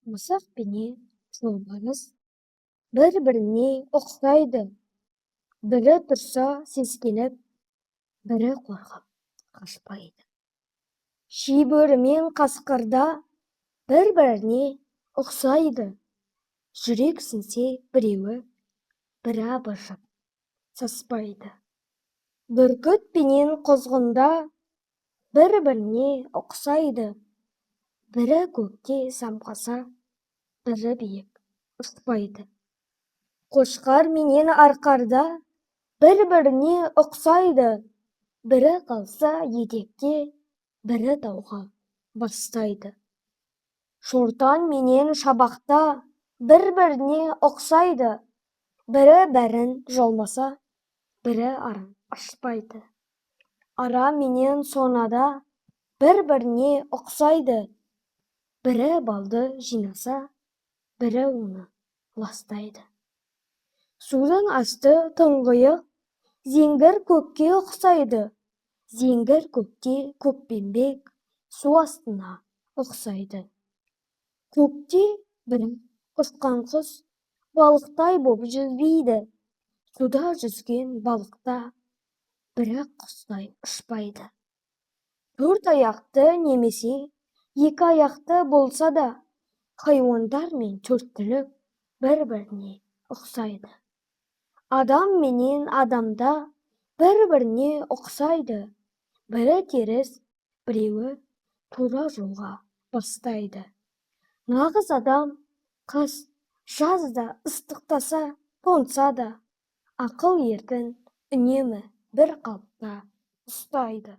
Мысық пенен жолбарыс бір-біріне ұқсайды. Бірі тұрса сескеніп, бірі қорқып қашпайды. Шибөрі мен қасқырда бір-біріне ұқсайды. Жүрек сінсе біреуі, бірі абыржып саспайды. Бүркіт пенен құзғында бір-біріне ұқсайды. Бірі көкте самғаса, бірі биік ұшпайды. Қошқар менен арқарда бір-біріне ұқсайды. Бірі қалса етекте, бірі тауға бастайды. Шортан менен шабақта бір-біріне ұқсайды. Бірі бәрін жолмаса, бірі арын ашпайды. Ара менен сонада бір-біріне ұқсайды. Бірі балды жинаса, бірі оны ластайды. Судың асты тұңғиық зеңгір көкке ұқсайды. Зеңгір көкте көкпеңбек су астына ұқсайды. Көкте бірақ ұшқан құс балықтай боп жүзбейді. Суда жүзген балықта бірі құстай ұшпайды. Төрт аяқты немесе екі аяқты болса да, хайуандар мен төрт түлік бір-біріне ұқсайды. Адам менен адамда бір-біріне ұқсайды. Бірі теріс, біреуі тура жолға бастайды. Нағыз адам қыс, жазда ыстықтаса, тоңса да, ақыл еркін үнемі бір қалыпта ұстайды.